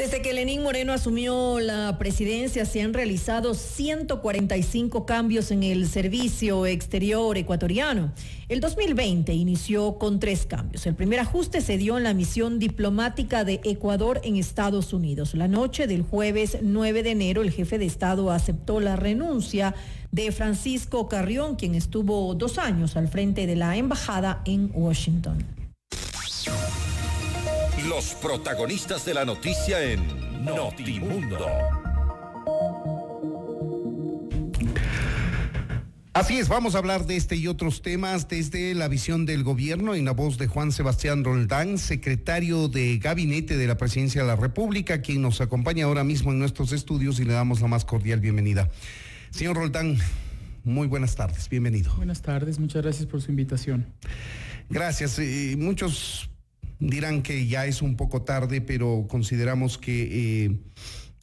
Desde que Lenín Moreno asumió la presidencia, se han realizado 145 cambios en el servicio exterior ecuatoriano. El 2020 inició con 3 cambios. El primer ajuste se dio en la misión diplomática de Ecuador en Estados Unidos. La noche del jueves 9 de enero, el jefe de Estado aceptó la renuncia de Francisco Carrión, quien estuvo 2 años al frente de la embajada en Washington. Los protagonistas de la noticia en Notimundo. Así es, vamos a hablar de este y otros temas desde la visión del gobierno en la voz de Juan Sebastián Roldán, secretario de Gabinete de la Presidencia de la República, quien nos acompaña ahora mismo en nuestros estudios y le damos la más cordial bienvenida. Señor Roldán, muy buenas tardes, bienvenido. Buenas tardes, muchas gracias por su invitación. Gracias, muchos dirán que ya es un poco tarde, pero consideramos que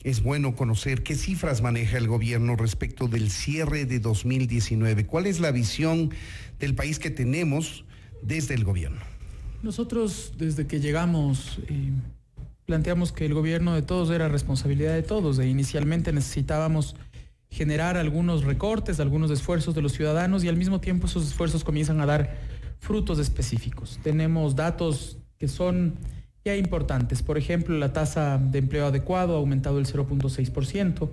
es bueno conocer qué cifras maneja el gobierno respecto del cierre de 2019. ¿Cuál es la visión del país que tenemos desde el gobierno? Nosotros, desde que llegamos, planteamos que el gobierno de todos era responsabilidad de todos. Inicialmente necesitábamos generar algunos recortes, algunos esfuerzos de los ciudadanos y al mismo tiempo esos esfuerzos comienzan a dar frutos específicos. Tenemos datos que son ya importantes. Por ejemplo, la tasa de empleo adecuado ha aumentado el 0.6%.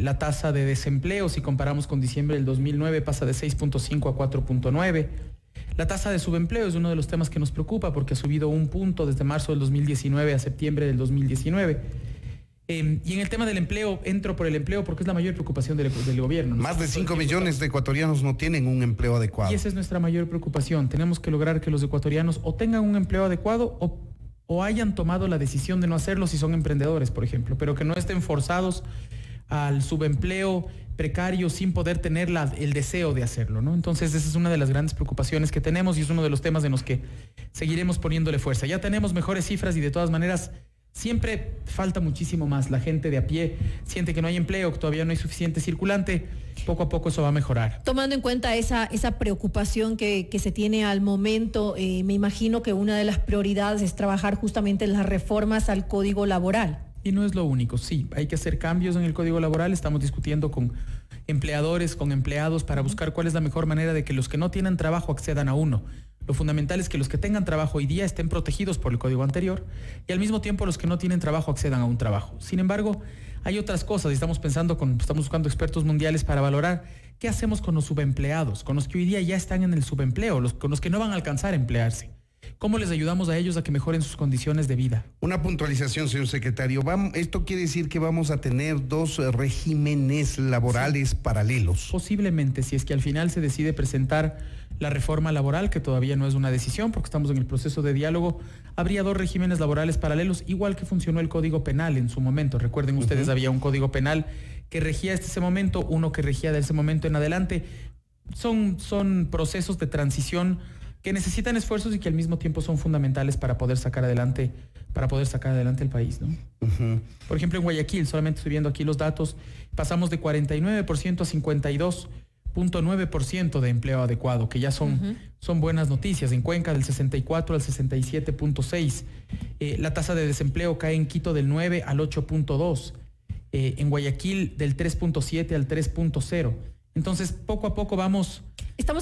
La tasa de desempleo, si comparamos con diciembre del 2009, pasa de 6.5 a 4.9. La tasa de subempleo es uno de los temas que nos preocupa porque ha subido 1 punto desde marzo del 2019 a septiembre del 2019. Y en el tema del empleo, entro por el empleo porque es la mayor preocupación del gobierno. Más de 5 millones de ecuatorianos no tienen un empleo adecuado. Y esa es nuestra mayor preocupación. Tenemos que lograr que los ecuatorianos o tengan un empleo adecuado o hayan tomado la decisión de no hacerlo si son emprendedores, por ejemplo, pero que no estén forzados al subempleo precario sin poder tener el deseo de hacerlo, ¿no? Entonces esa es una de las grandes preocupaciones que tenemos y es uno de los temas en los que seguiremos poniéndole fuerza. Ya tenemos mejores cifras y de todas maneras siempre falta muchísimo más. La gente de a pie siente que no hay empleo, que todavía no hay suficiente circulante. Poco a poco eso va a mejorar. Tomando en cuenta esa preocupación que se tiene al momento, me imagino que una de las prioridades es trabajar justamente en las reformas al Código Laboral. Y no es lo único, sí, hay que hacer cambios en el Código Laboral. Estamos discutiendo con empleadores, con empleados para buscar cuál es la mejor manera de que los que no tienen trabajo accedan a uno. Lo fundamental es que los que tengan trabajo hoy día estén protegidos por el código anterior y al mismo tiempo los que no tienen trabajo accedan a un trabajo. Sin embargo, hay otras cosas y estamos buscando expertos mundiales para valorar qué hacemos con los subempleados, con los que hoy día ya están en el subempleo, con los que no van a alcanzar a emplearse. ¿Cómo les ayudamos a ellos a que mejoren sus condiciones de vida? Una puntualización, señor secretario. ¿Esto quiere decir que vamos a tener 2 regímenes laborales paralelos? Posiblemente, si es que al final se decide presentar la reforma laboral, que todavía no es una decisión porque estamos en el proceso de diálogo, habría 2 regímenes laborales paralelos, igual que funcionó el Código Penal en su momento. Recuerden ustedes, había un Código Penal que regía hasta ese momento, uno que regía de ese momento en adelante. Son procesos de transición que necesitan esfuerzos y que al mismo tiempo son fundamentales para poder sacar adelante el país, ¿no? Por ejemplo, en Guayaquil, solamente estoy viendo aquí los datos, pasamos de 49% a 52.9% de empleo adecuado, que ya son buenas noticias. En Cuenca del 64 al 67.6. La tasa de desempleo cae en Quito del 9 al 8.2. En Guayaquil del 3.7 al 3.0. Entonces, poco a poco vamos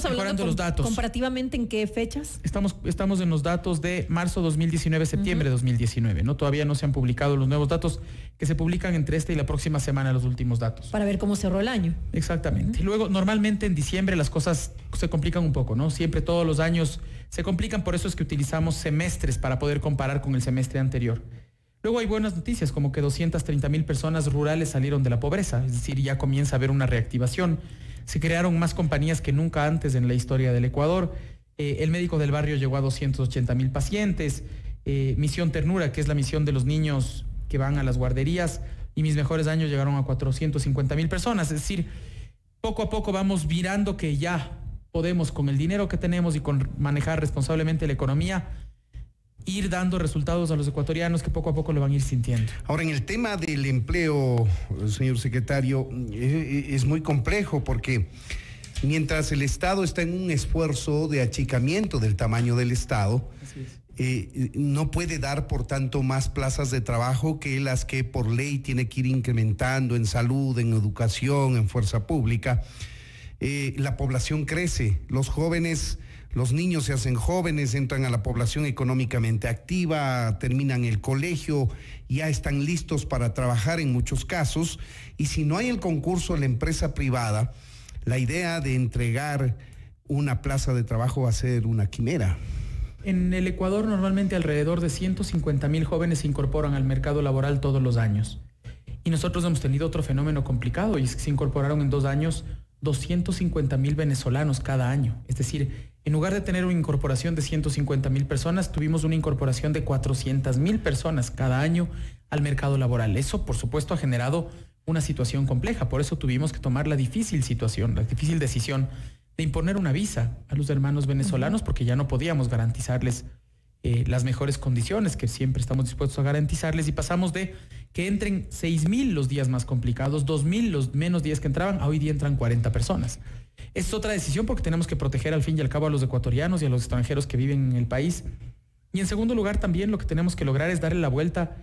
mejorando los datos. ¿Comparativamente en qué fechas? Estamos en los datos de marzo 2019, septiembre 2019, ¿no? Todavía no se han publicado los nuevos datos que se publican entre esta y la próxima semana, los últimos datos. Para ver cómo cerró el año. Exactamente. Y luego, normalmente en diciembre las cosas se complican un poco, ¿no? Siempre todos los años se complican, por eso es que utilizamos semestres para poder comparar con el semestre anterior. Luego hay buenas noticias, como que 230,000 personas rurales salieron de la pobreza, es decir, ya comienza a haber una reactivación. Se crearon más compañías que nunca antes en la historia del Ecuador. El médico del barrio llegó a 280,000 pacientes. Misión Ternura, que es la misión de los niños que van a las guarderías, y Mis Mejores Años llegaron a 450,000 personas. Es decir, poco a poco vamos virando que ya podemos, con el dinero que tenemos y con manejar responsablemente la economía, ir dando resultados a los ecuatorianos que poco a poco lo van a ir sintiendo. Ahora, en el tema del empleo, señor secretario, es muy complejo porque mientras el Estado está en un esfuerzo de achicamiento del tamaño del Estado, no puede dar, por tanto, más plazas de trabajo que las que por ley tiene que ir incrementando en salud, en educación, en fuerza pública. La población crece, los jóvenes, los niños se hacen jóvenes, entran a la población económicamente activa, terminan el colegio, ya están listos para trabajar en muchos casos, y si no hay el concurso en la empresa privada, la idea de entregar una plaza de trabajo va a ser una quimera. En el Ecuador normalmente alrededor de 150,000 jóvenes se incorporan al mercado laboral todos los años. Y nosotros hemos tenido otro fenómeno complicado, y es que se incorporaron en 2 años 250,000 venezolanos cada año. Es decir, en lugar de tener una incorporación de 150,000 personas, tuvimos una incorporación de 400,000 personas cada año al mercado laboral. Eso, por supuesto, ha generado una situación compleja. Por eso tuvimos que tomar la difícil decisión de imponer una visa a los hermanos venezolanos, porque ya no podíamos garantizarles las mejores condiciones que siempre estamos dispuestos a garantizarles, y pasamos de que entren 6,000 los días más complicados, 2,000 los menos días que entraban, a hoy día entran 40 personas. Es otra decisión porque tenemos que proteger al fin y al cabo a los ecuatorianos y a los extranjeros que viven en el país. Y en segundo lugar, también lo que tenemos que lograr es darle la vuelta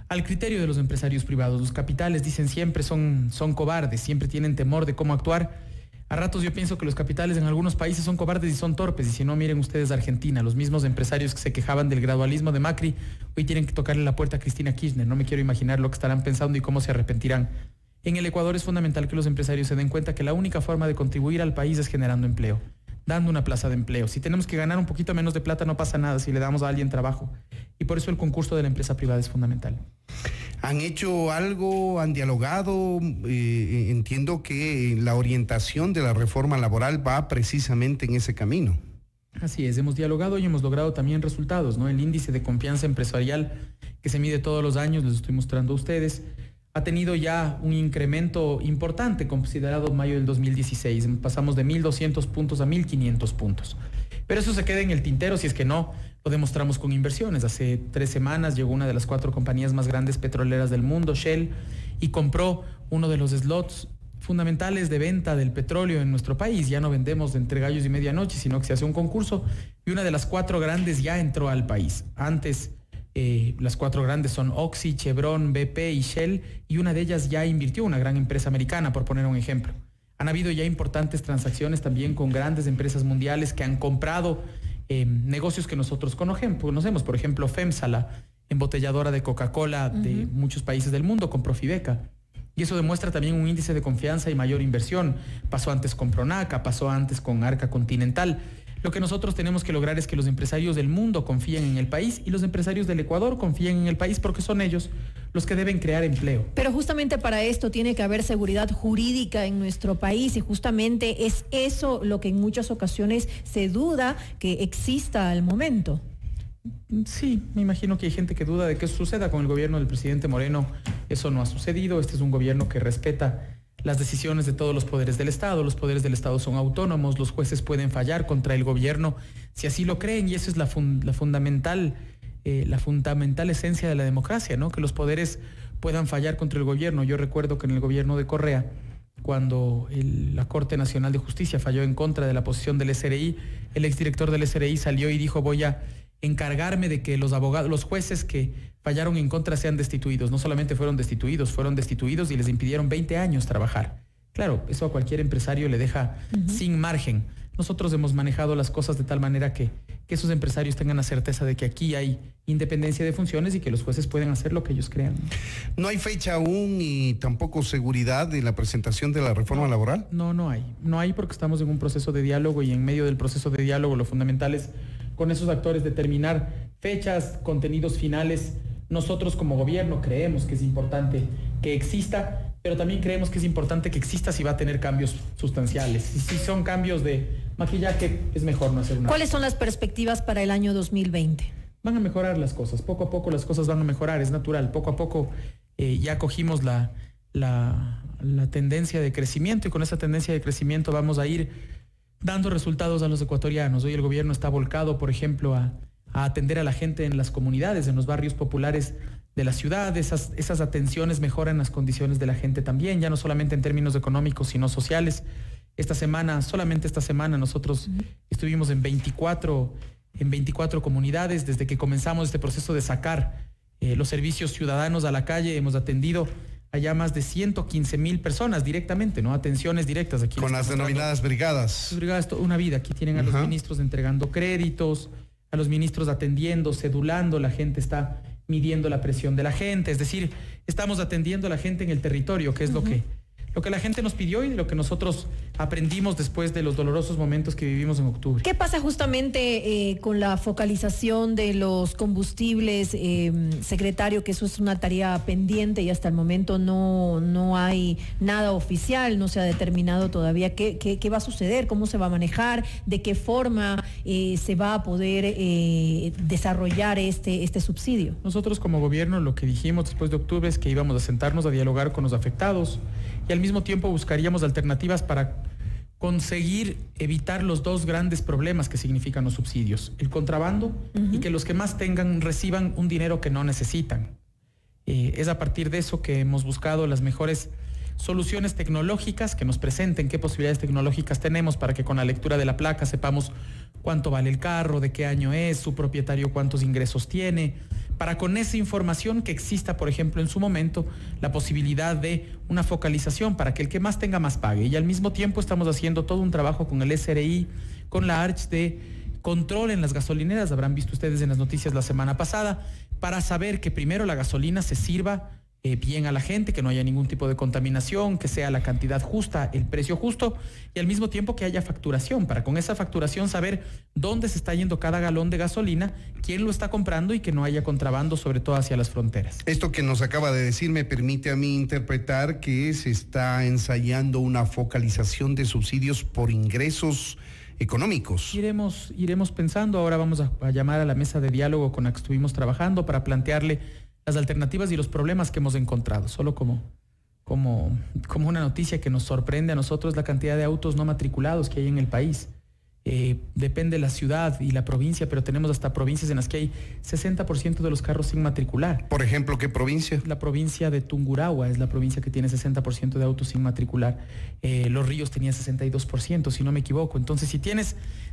al criterio de los empresarios privados. Los capitales, dicen siempre, son cobardes, siempre tienen temor de cómo actuar. A ratos yo pienso que los capitales en algunos países son cobardes y son torpes, y si no, miren ustedes Argentina, los mismos empresarios que se quejaban del gradualismo de Macri, hoy tienen que tocarle la puerta a Cristina Kirchner. No me quiero imaginar lo que estarán pensando y cómo se arrepentirán. En el Ecuador es fundamental que los empresarios se den cuenta que la única forma de contribuir al país es generando empleo, dando una plaza de empleo. Si tenemos que ganar un poquito menos de plata, no pasa nada si le damos a alguien trabajo. Y por eso el concurso de la empresa privada es fundamental. ¿Han hecho algo? ¿Han dialogado? Entiendo que la orientación de la reforma laboral va precisamente en ese camino. Así es, hemos dialogado y hemos logrado también resultados, ¿no? El índice de confianza empresarial que se mide todos los años, les estoy mostrando a ustedes, ha tenido ya un incremento importante considerado en mayo del 2016. Pasamos de 1.200 puntos a 1.500 puntos. Pero eso se queda en el tintero si es que no lo demostramos con inversiones. Hace 3 semanas llegó una de las 4 compañías más grandes petroleras del mundo, Shell, y compró uno de los slots fundamentales de venta del petróleo en nuestro país. Ya no vendemos de entre gallos y medianoche, sino que se hace un concurso, y una de las 4 grandes ya entró al país. Antes, las 4 grandes son Oxy, Chevron, BP y Shell, y una de ellas ya invirtió, una gran empresa americana, por poner un ejemplo. Han habido ya importantes transacciones también con grandes empresas mundiales que han comprado negocios que nosotros conocemos. Por ejemplo, FEMSA, la embotelladora de Coca-Cola de muchos países del mundo, compró Fideca. Y eso demuestra también un índice de confianza y mayor inversión. Pasó antes con Pronaca, pasó antes con Arca Continental. Lo que nosotros tenemos que lograr es que los empresarios del mundo confíen en el país, y los empresarios del Ecuador confíen en el país, porque son ellos los que deben crear empleo. Pero justamente para esto tiene que haber seguridad jurídica en nuestro país, y justamente es eso lo que en muchas ocasiones se duda que exista al momento. Sí, me imagino que hay gente que duda de que eso suceda. Con el gobierno del presidente Moreno eso no ha sucedido. Este es un gobierno que respeta las decisiones de todos los poderes del Estado. Los poderes del Estado son autónomos, los jueces pueden fallar contra el gobierno si así lo creen, y eso es la fundamental esencia de la democracia, ¿no? Que los poderes puedan fallar contra el gobierno. Yo recuerdo que en el gobierno de Correa, cuando la Corte Nacional de Justicia falló en contra de la posición del SRI, el exdirector del SRI salió y dijo: voy a encargarme de que los jueces que fallaron en contra sean destituidos. No solamente fueron destituidos y les impidieron 20 años trabajar. Claro, eso a cualquier empresario le deja sin margen. Nosotros hemos manejado las cosas de tal manera que esos empresarios tengan la certeza de que aquí hay independencia de funciones y que los jueces pueden hacer lo que ellos crean. ¿No hay fecha aún y tampoco seguridad de la presentación de la reforma laboral? No hay. No hay, porque estamos en un proceso de diálogo, y en medio del proceso de diálogo lo fundamental es con esos actores determinar fechas, contenidos finales. Nosotros como gobierno creemos que es importante que exista, pero también creemos que es importante que exista si va a tener cambios sustanciales. Y si son cambios de maquillaje, es mejor no hacer nada. ¿Cuáles son las perspectivas para el año 2020? Van a mejorar las cosas. Poco a poco las cosas van a mejorar, es natural. Poco a poco ya cogimos la tendencia de crecimiento, y con esa tendencia de crecimiento vamos a ir dando resultados a los ecuatorianos. Hoy el gobierno está volcado, por ejemplo, a atender a la gente en las comunidades, en los barrios populares de la ciudad. Esas atenciones mejoran las condiciones de la gente también, ya no solamente en términos económicos, sino sociales. Solamente esta semana, nosotros estuvimos en 24 en 24 comunidades. Desde que comenzamos este proceso de sacar los servicios ciudadanos a la calle, hemos atendido a ya más de 115,000 personas directamente, ¿no? Atenciones directas aquí. Con las denominadas brigadas. Las brigadas, una vida. Aquí tienen a los ministros entregando créditos, a los ministros atendiendo, cedulando, la gente está midiendo la presión de la gente, es decir, estamos atendiendo a la gente en el territorio, que es lo que la gente nos pidió y lo que nosotros aprendimos después de los dolorosos momentos que vivimos en octubre. ¿Qué pasa justamente con la focalización de los combustibles, secretario, que eso es una tarea pendiente y hasta el momento no hay nada oficial, no se ha determinado todavía qué va a suceder, cómo se va a manejar, de qué forma se va a poder desarrollar este subsidio? Nosotros como gobierno lo que dijimos después de octubre es que íbamos a sentarnos a dialogar con los afectados y al mismo tiempo buscaríamos alternativas para conseguir evitar los dos grandes problemas que significan los subsidios, el contrabando y que los que más tengan reciban un dinero que no necesitan. Es a partir de eso que hemos buscado las mejores soluciones tecnológicas que nos presenten qué posibilidades tecnológicas tenemos para que con la lectura de la placa sepamos cuánto vale el carro, de qué año es, su propietario cuántos ingresos tiene, para con esa información que exista, por ejemplo, en su momento, la posibilidad de una focalización para que el que más tenga más pague. Y al mismo tiempo estamos haciendo todo un trabajo con el SRI, con la ARCH de control en las gasolineras, habrán visto ustedes en las noticias la semana pasada, para saber que primero la gasolina se sirva bien a la gente, que no haya ningún tipo de contaminación, que sea la cantidad justa, el precio justo y al mismo tiempo que haya facturación, para con esa facturación saber dónde se está yendo cada galón de gasolina, quién lo está comprando y que no haya contrabando, sobre todo hacia las fronteras. Esto que nos acaba de decir me permite a mí interpretar que se está ensayando una focalización de subsidios por ingresos económicos. Iremos pensando, ahora vamos a llamar a la mesa de diálogo con la que estuvimos trabajando para plantearle las alternativas y los problemas que hemos encontrado. Solo como una noticia que nos sorprende a nosotros, la cantidad de autos no matriculados que hay en el país. Depende la ciudad y la provincia, pero tenemos hasta provincias en las que hay 60% de los carros sin matricular. Por ejemplo, ¿qué provincia? La provincia de Tungurahua es la provincia que tiene 60% de autos sin matricular. Los Ríos tenía 62%, si no me equivoco. Entonces,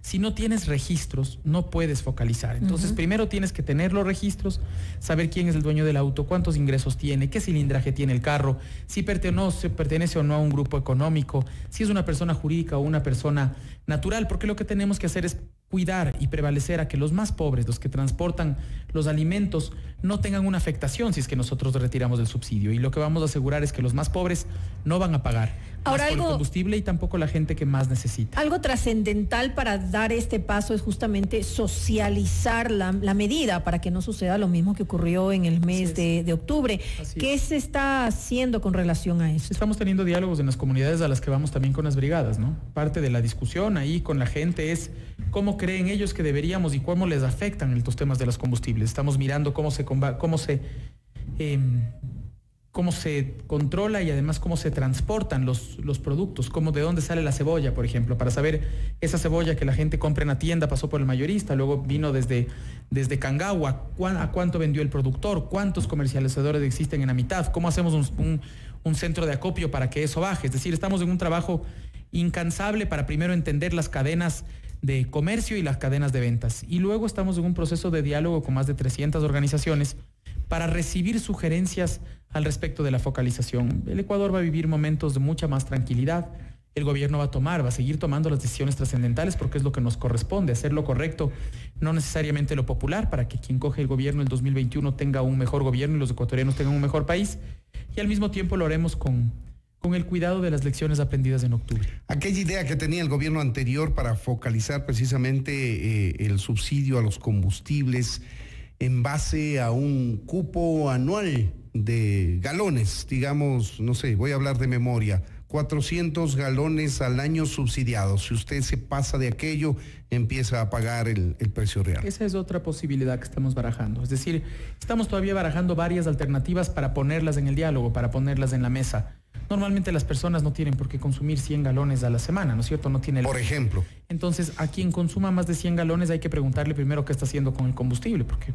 si no tienes registros, no puedes focalizar. Entonces, primero tienes que tener los registros, saber quién es el dueño del auto, cuántos ingresos tiene, qué cilindraje tiene el carro, si pertenece o no a un grupo económico, si es una persona jurídica o una persona natural, porque lo que tenemos que hacer es cuidar y prevalecer a que los más pobres, los que transportan los alimentos, no tengan una afectación si es que nosotros retiramos el subsidio. Y lo que vamos a asegurar es que los más pobres no van a pagar ahora por el combustible y tampoco la gente que más necesita. Algo trascendental para dar este paso es justamente socializar la medida para que no suceda lo mismo que ocurrió en el mes de octubre. ¿Qué se está haciendo con relación a eso? Estamos teniendo diálogos en las comunidades a las que vamos también con las brigadas, ¿no? Parte de la discusión ahí con la gente es cómo creen ellos que deberíamos y cómo les afectan estos temas de los combustibles. Estamos mirando cómo se controla y además cómo se transportan los productos, de dónde sale la cebolla, por ejemplo, para saber esa cebolla que la gente compra en la tienda pasó por el mayorista, luego vino desde Cangagua, a cuánto vendió el productor, cuántos comercializadores existen en la mitad, cómo hacemos un centro de acopio para que eso baje. Es decir, estamos en un trabajo incansable para primero entender las cadenas de comercio y las cadenas de ventas. Y luego estamos en un proceso de diálogo con más de 300 organizaciones para recibir sugerencias al respecto de la focalización. El Ecuador va a vivir momentos de mucha más tranquilidad. El gobierno va a seguir tomando las decisiones trascendentales porque es lo que nos corresponde, hacer lo correcto, no necesariamente lo popular, para que quien coge el gobierno el 2021 tenga un mejor gobierno y los ecuatorianos tengan un mejor país. Y al mismo tiempo lo haremos con el cuidado de las lecciones aprendidas en octubre. Aquella idea que tenía el gobierno anterior para focalizar precisamente el subsidio a los combustibles en base a un cupo anual de galones, digamos, no sé, voy a hablar de memoria, 400 galones al año subsidiados. Si usted se pasa de aquello, empieza a pagar el precio real. Esa es otra posibilidad que estamos barajando. Es decir, estamos todavía barajando varias alternativas para ponerlas en el diálogo, para ponerlas en la mesa. Normalmente las personas no tienen por qué consumir 100 galones a la semana, ¿no es cierto? No tiene Por ejemplo. Entonces, a quien consuma más de 100 galones hay que preguntarle primero qué está haciendo con el combustible, porque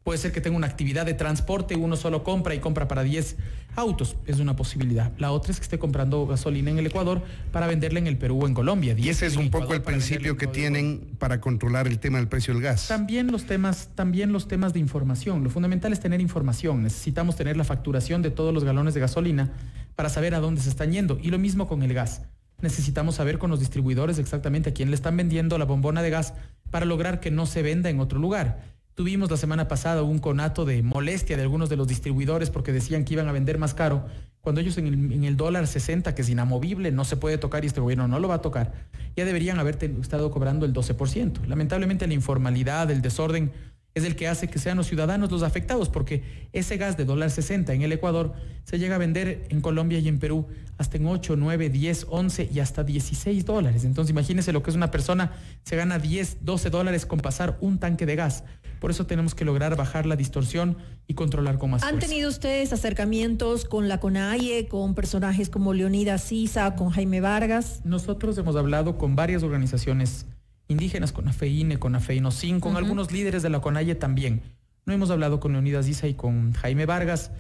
Puede ser que tenga una actividad de transporte, uno solo compra y compra para 10 autos, es una posibilidad. La otra es que esté comprando gasolina en el Ecuador para venderla en el Perú o en Colombia. Y ese es un poco el principio que tienen para controlar el tema del precio del gas. También los temas de información. Lo fundamental es tener información. Necesitamos tener la facturación de todos los galones de gasolina para saber a dónde se están yendo. Y lo mismo con el gas. Necesitamos saber con los distribuidores exactamente a quién le están vendiendo la bombona de gas para lograr que no se venda en otro lugar. Tuvimos la semana pasada un conato de molestia de algunos de los distribuidores porque decían que iban a vender más caro, cuando ellos en el dólar 60, que es inamovible, no se puede tocar y este gobierno no lo va a tocar, ya deberían haber estado cobrando el 12%. Lamentablemente la informalidad, el desorden, es el que hace que sean los ciudadanos los afectados, porque ese gas de dólar 60 en el Ecuador se llega a vender en Colombia y en Perú hasta en 8, 9, 10, 11 y hasta $16. Entonces imagínense lo que es una persona, se gana 10, 12 dólares con pasar un tanque de gas. Por eso tenemos que lograr bajar la distorsión y controlar con más fuerza. ¿Han tenido ustedes acercamientos con la CONAIE, con personajes como Leonidas Sisa, con Jaime Vargas? Nosotros hemos hablado con varias organizaciones indígenas, con AFEINE, con AFEINOSIN, con algunos líderes de la CONAIE también. No hemos hablado con Leonidas Sisa y con Jaime Vargas.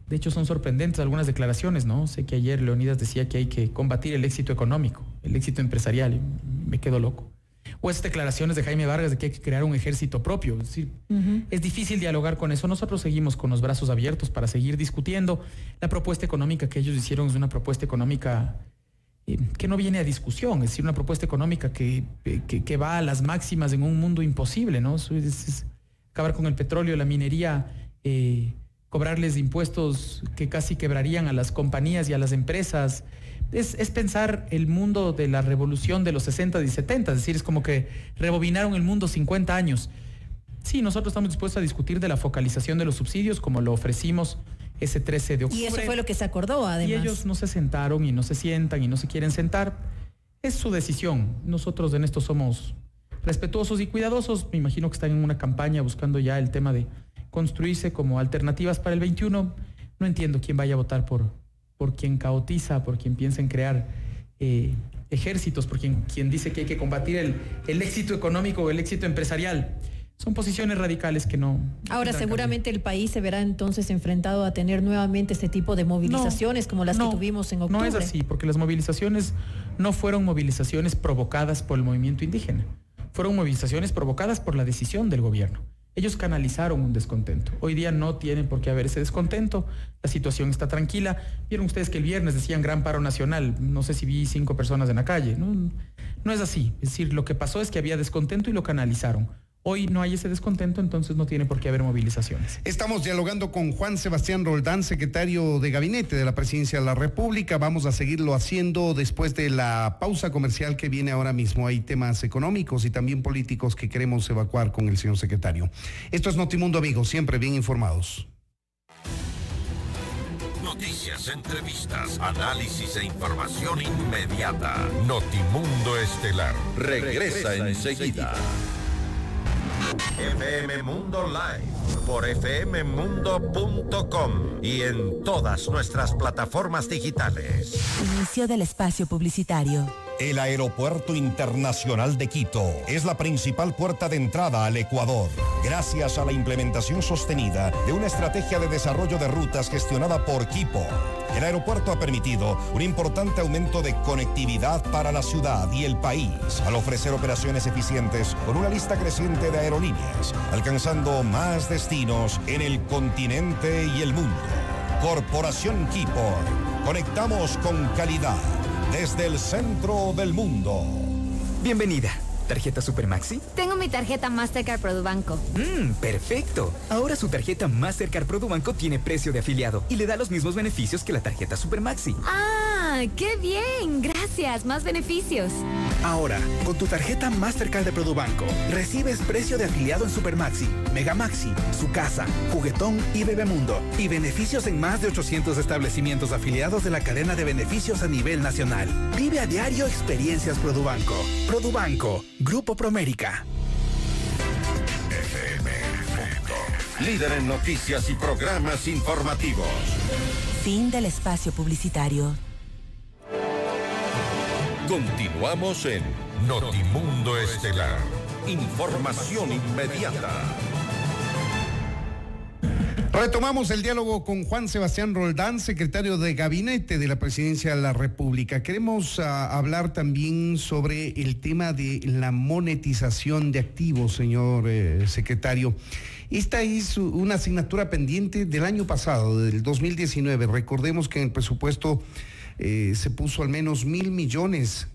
De hecho, son sorprendentes algunas declaraciones, ¿no? Sé que ayer Leonidas decía que hay que combatir el éxito económico, el éxito empresarial, y me quedo loco. O esas declaraciones de Jaime Vargas de que hay que crear un ejército propio. Es decir, es difícil dialogar con eso. Nosotros seguimos con los brazos abiertos para seguir discutiendo. La propuesta económica que ellos hicieron es una propuesta económica que no viene a discusión, es decir, una propuesta económica que va a las máximas en un mundo imposible, ¿no? Es acabar con el petróleo, la minería, cobrarles impuestos que casi quebrarían a las compañías y a las empresas. Es pensar el mundo de la revolución de los 60 y 70, es decir, es como que rebobinaron el mundo 50 años. Sí, nosotros estamos dispuestos a discutir de la focalización de los subsidios, como lo ofrecimos ese 13 de octubre. Y eso fue lo que se acordó, además. Y ellos no se sentaron y no se sientan y no se quieren sentar. Es su decisión. Nosotros en esto somos respetuosos y cuidadosos. Me imagino que están en una campaña buscando ya el tema de construirse como alternativas para el 21. No entiendo quién vaya a votar por quien caotiza, por quien piensa en crear ejércitos, por quien dice que hay que combatir el éxito económico o el éxito empresarial. Son posiciones radicales que no... Ahora, seguramente el país se verá entonces enfrentado a tener nuevamente este tipo de movilizaciones como las que tuvimos en octubre. No es así, porque las movilizaciones no fueron movilizaciones provocadas por el movimiento indígena. Fueron movilizaciones provocadas por la decisión del gobierno. Ellos canalizaron un descontento. Hoy día no tienen por qué haber ese descontento. La situación está tranquila. Vieron ustedes que el viernes decían gran paro nacional. No sé si vi 5 personas en la calle. No es así. Es decir, lo que pasó es que había descontento y lo canalizaron. Hoy no hay ese descontento, entonces no tiene por qué haber movilizaciones. Estamos dialogando con Juan Sebastián Roldán, secretario de Gabinete de la Presidencia de la República. Vamos a seguirlo haciendo después de la pausa comercial que viene ahora mismo. Hay temas económicos y también políticos que queremos evacuar con el señor secretario. Esto es Notimundo, amigos, siempre bien informados. Noticias, entrevistas, análisis e información inmediata. Notimundo Estelar regresa enseguida. FM Mundo Live por fmmundo.com y en todas nuestras plataformas digitales. Inicio del espacio publicitario. El Aeropuerto Internacional de Quito es la principal puerta de entrada al Ecuador, gracias a la implementación sostenida de una estrategia de desarrollo de rutas gestionada por Quipo. El aeropuerto ha permitido un importante aumento de conectividad para la ciudad y el país, al ofrecer operaciones eficientes con una lista creciente de aerolíneas, alcanzando más destinos en el continente y el mundo. Corporación Quipo, conectamos con calidad desde el centro del mundo. Bienvenida. ¿Tarjeta Supermaxi? Tengo mi tarjeta Mastercard Produbanco. Perfecto. Ahora su tarjeta Mastercard Produbanco tiene precio de afiliado y le da los mismos beneficios que la tarjeta Supermaxi. ¡Ah, qué bien! Gracias, más beneficios. Ahora, con tu tarjeta Mastercard de Produbanco, recibes precio de afiliado en Supermaxi, Megamaxi, Su Casa, Juguetón y Bebemundo. Y beneficios en más de 800 establecimientos afiliados de la cadena de beneficios a nivel nacional. Vive a diario experiencias Produbanco. Produbanco, Grupo Promérica. FM Mundo, líder en noticias y programas informativos. Fin del espacio publicitario. Continuamos en Notimundo Estelar. Información inmediata. Retomamos el diálogo con Juan Sebastián Roldán, secretario de Gabinete de la Presidencia de la República. Queremos hablar también sobre el tema de la monetización de activos, señor secretario. Esta es una asignatura pendiente del año pasado, del 2019. Recordemos que en el presupuesto se puso al menos $1,000 millones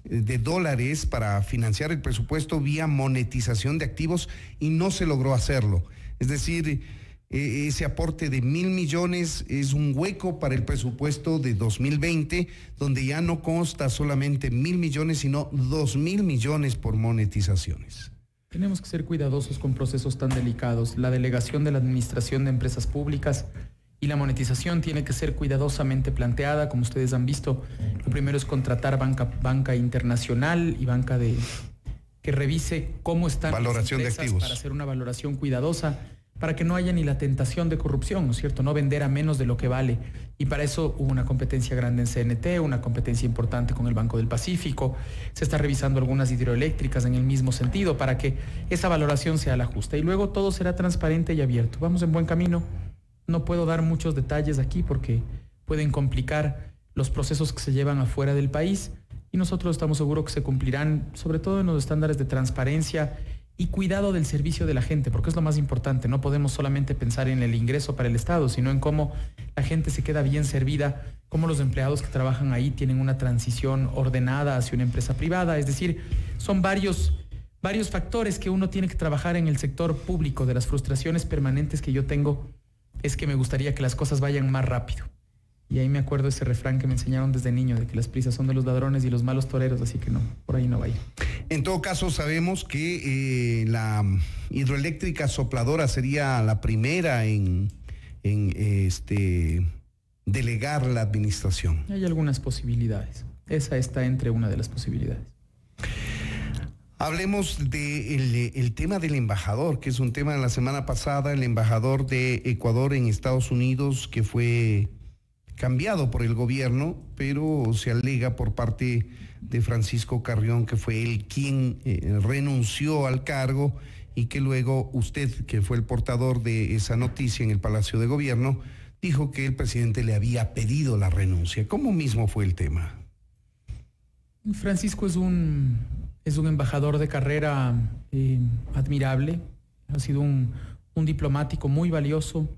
para financiar el presupuesto vía monetización de activos y no se logró hacerlo. Es decir, ese aporte de $1,000 millones es un hueco para el presupuesto de 2020, donde ya no consta solamente $1,000 millones, sino $2,000 millones por monetizaciones. Tenemos que ser cuidadosos con procesos tan delicados. La delegación de la administración de empresas públicas y la monetización tiene que ser cuidadosamente planteada. Como ustedes han visto, lo primero es contratar banca internacional y banca que revise cómo están valoración las empresas de activos para hacer una valoración cuidadosa, para que no haya ni la tentación de corrupción, ¿no es cierto? No vender a menos de lo que vale. Y para eso hubo una competencia grande en CNT, una competencia importante con el Banco del Pacífico. Se está revisando algunas hidroeléctricas en el mismo sentido para que esa valoración sea la justa. Y luego todo será transparente y abierto. Vamos en buen camino. No puedo dar muchos detalles aquí porque pueden complicar los procesos que se llevan afuera del país. Y nosotros estamos seguros que se cumplirán, sobre todo en los estándares de transparencia y cuidado del servicio de la gente, porque es lo más importante. No podemos solamente pensar en el ingreso para el Estado, sino en cómo la gente se queda bien servida, cómo los empleados que trabajan ahí tienen una transición ordenada hacia una empresa privada. Es decir, son varios factores que uno tiene que trabajar en el sector público. De las frustraciones permanentes que yo tengo es que me gustaría que las cosas vayan más rápido. Y ahí me acuerdo ese refrán que me enseñaron desde niño, de que las prisas son de los ladrones y los malos toreros, así que no, por ahí no va a ir. En todo caso, sabemos que la hidroeléctrica Sopladora sería la primera en delegar la administración. Hay algunas posibilidades. Esa está entre una de las posibilidades. Hablemos del tema del embajador, que es un tema de la semana pasada, el embajador de Ecuador en Estados Unidos, que fue cambiado por el gobierno, pero se alega por parte de Francisco Carrión que fue él quien renunció al cargo y que luego usted, que fue el portador de esa noticia en el Palacio de Gobierno, dijo que el presidente le había pedido la renuncia. ¿Cómo mismo fue el tema? Francisco es un embajador de carrera admirable, ha sido un diplomático muy valioso,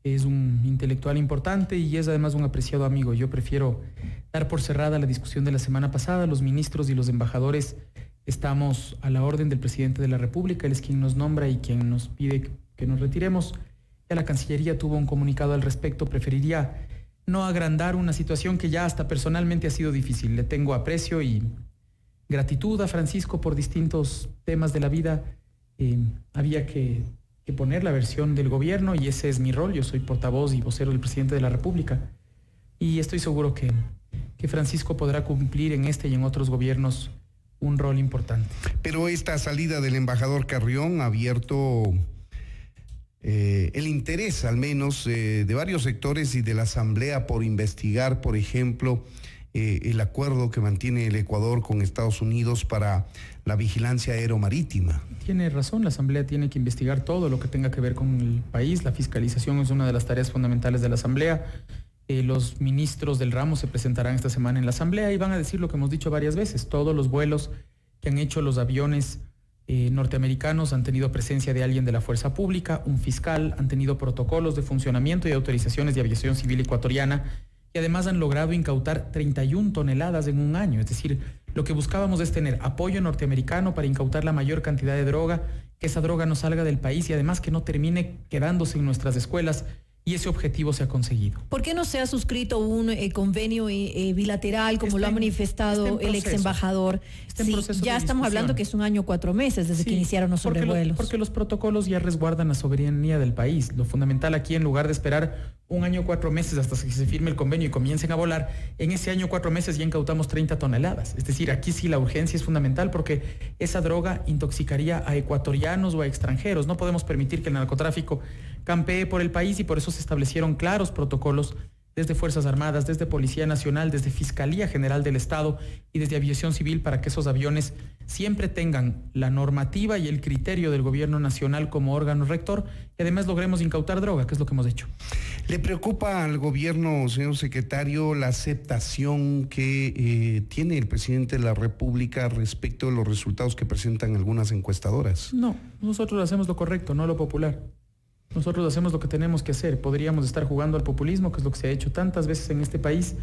es un intelectual importante y es además un apreciado amigo. Yo prefiero dar por cerrada la discusión de la semana pasada. Los ministros y los embajadores estamos a la orden del presidente de la República, él es quien nos nombra y quien nos pide que nos retiremos. Ya la Cancillería tuvo un comunicado al respecto. Preferiría no agrandar una situación que ya hasta personalmente ha sido difícil. Le tengo aprecio y gratitud a Francisco por distintos temas de la vida. Había que poner la versión del gobierno y ese es mi rol. Yo soy portavoz y vocero del presidente de la República y estoy seguro que Francisco podrá cumplir en este y en otros gobiernos un rol importante. Pero esta salida del embajador Carrión ha abierto el interés, al menos, de varios sectores y de la Asamblea por investigar, por ejemplo, el acuerdo que mantiene el Ecuador con Estados Unidos para la vigilancia aeromarítima. Tiene razón, la Asamblea tiene que investigar todo lo que tenga que ver con el país. La fiscalización es una de las tareas fundamentales de la Asamblea. Los ministros del ramo se presentarán esta semana en la Asamblea y van a decir lo que hemos dicho varias veces. Todos los vuelos que han hecho los aviones norteamericanos han tenido presencia de alguien de la fuerza pública, un fiscal, han tenido protocolos de funcionamiento y autorizaciones de aviación civil ecuatoriana y además han logrado incautar 31 toneladas en un año. Es decir, lo que buscábamos es tener apoyo norteamericano para incautar la mayor cantidad de droga, que esa droga no salga del país y además que no termine quedándose en nuestras escuelas. Y ese objetivo se ha conseguido. ¿Por qué no se ha suscrito un convenio bilateral, como lo ha manifestado el ex embajador? Sí, ya estamos hablando que es 1 año 4 meses desde que iniciaron los sobrevuelos. Porque los protocolos ya resguardan la soberanía del país. Lo fundamental aquí, en lugar de esperar 1 año 4 meses hasta que se firme el convenio y comiencen a volar, en ese año 4 meses ya incautamos 30 toneladas. Es decir, aquí sí la urgencia es fundamental porque esa droga intoxicaría a ecuatorianos o a extranjeros. No podemos permitir que el narcotráfico campee por el país y por eso se establecieron claros protocolos desde Fuerzas Armadas, desde Policía Nacional, desde Fiscalía General del Estado y desde Aviación Civil para que esos aviones siempre tengan la normativa y el criterio del gobierno nacional como órgano rector y además logremos incautar droga, que es lo que hemos hecho. ¿Le preocupa al gobierno, señor secretario, la aceptación que tiene el presidente de la República respecto de los resultados que presentan algunas encuestadoras? No, nosotros hacemos lo correcto, no lo popular. Nosotros hacemos lo que tenemos que hacer. Podríamos estar jugando al populismo, que es lo que se ha hecho tantas veces en este país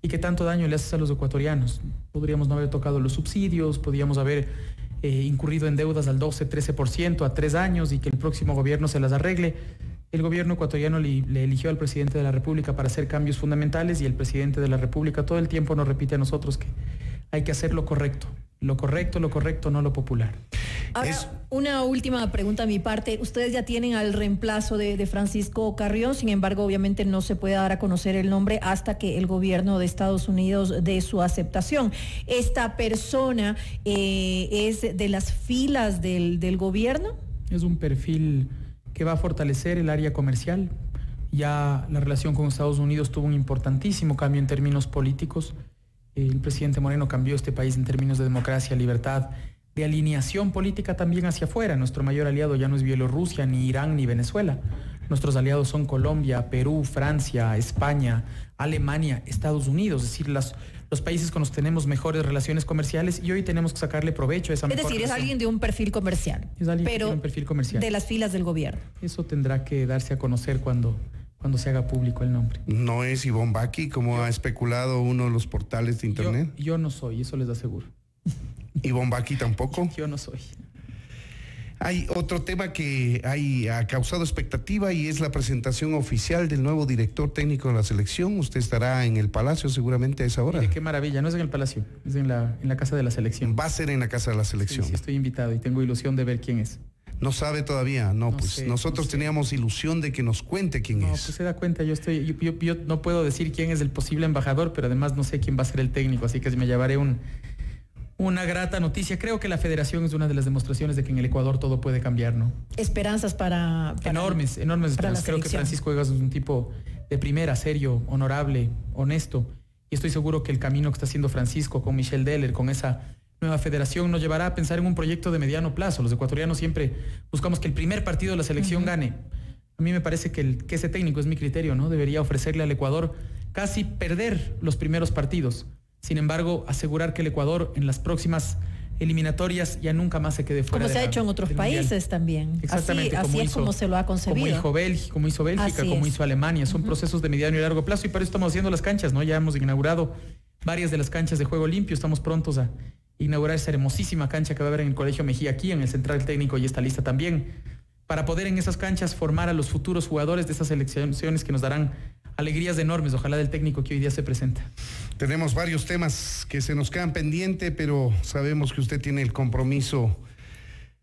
y que tanto daño le hace a los ecuatorianos. Podríamos no haber tocado los subsidios, podríamos haber incurrido en deudas al 12, 13% a 3 años y que el próximo gobierno se las arregle. El gobierno ecuatoriano le eligió al presidente de la República para hacer cambios fundamentales y el presidente de la República todo el tiempo nos repite a nosotros que hay que hacer lo correcto. Lo correcto, no lo popular. Ahora, una última pregunta a mi parte. Ustedes ya tienen al reemplazo de Francisco Carrión, sin embargo, obviamente no se puede dar a conocer el nombre hasta que el gobierno de Estados Unidos dé su aceptación. ¿Esta persona es de las filas del gobierno? Es un perfil que va a fortalecer el área comercial. Ya la relación con Estados Unidos tuvo un importantísimo cambio en términos políticos. El presidente Moreno cambió este país en términos de democracia, libertad, de alineación política también hacia afuera. Nuestro mayor aliado ya no es Bielorrusia, ni Irán, ni Venezuela. Nuestros aliados son Colombia, Perú, Francia, España, Alemania, Estados Unidos, es decir, los países con los que tenemos mejores relaciones comerciales y hoy tenemos que sacarle provecho a esa mejor relación. Es alguien de un perfil comercial, es alguien que tiene un perfil comercial. De las filas del gobierno. Eso tendrá que darse a conocer cuando se haga público el nombre. ¿No es Ivonne Baki, como ha especulado uno de los portales de internet? Yo no soy, eso les aseguro. ¿Ivonne Baki tampoco? Yo no soy. Hay otro tema que ha causado expectativa y es la presentación oficial del nuevo director técnico de la selección. Usted estará en el Palacio seguramente a esa hora. Mire, qué maravilla, no es en el Palacio, es en la Casa de la Selección. Va a ser en la Casa de la Selección. Sí, estoy invitado y tengo ilusión de ver quién es. ¿No sabe todavía? No, pues sé, nosotros teníamos ilusión de que nos cuente quién es. No, pues se da cuenta, yo no puedo decir quién es el posible embajador, pero además no sé quién va a ser el técnico, así que me llevaré una grata noticia. Creo que la federación es una de las demostraciones de que en el Ecuador todo puede cambiar, ¿no? Esperanzas para enormes esperanzas. Creo que Francisco Egas es un tipo de primera, serio, honorable, honesto, y estoy seguro que el camino que está haciendo Francisco con Michel Deller, con esa nueva federación, nos llevará a pensar en un proyecto de mediano plazo. Los ecuatorianos siempre buscamos que el primer partido de la selección gane. A mí me parece que ese técnico, es mi criterio, ¿no? Debería ofrecerle al Ecuador casi perder los primeros partidos. Sin embargo, asegurar que el Ecuador en las próximas eliminatorias ya nunca más se quede fuera. Como se ha hecho en otros países también. Exactamente. Así es como se lo ha concebido. Como hizo Bélgica, como hizo Alemania. Son procesos de mediano y largo plazo y para eso estamos haciendo las canchas, ¿no? Ya hemos inaugurado varias de las canchas de juego limpio. Estamos prontos a inaugurar esa hermosísima cancha que va a haber en el Colegio Mejía, aquí en el Central Técnico, y está lista también, para poder en esas canchas formar a los futuros jugadores de esas selecciones que nos darán alegrías enormes, ojalá, del técnico que hoy día se presenta. Tenemos varios temas que se nos quedan pendientes, pero sabemos que usted tiene el compromiso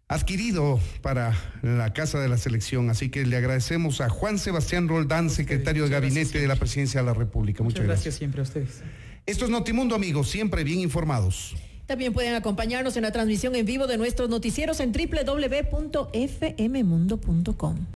adquirido para la Casa de la Selección, así que le agradecemos a Juan Sebastián Roldán, secretario de Gabinete de la Presidencia de la República. Muchas gracias siempre a ustedes. Esto es Notimundo, amigos, siempre bien informados. También pueden acompañarnos en la transmisión en vivo de nuestros noticieros en www.fmmundo.com.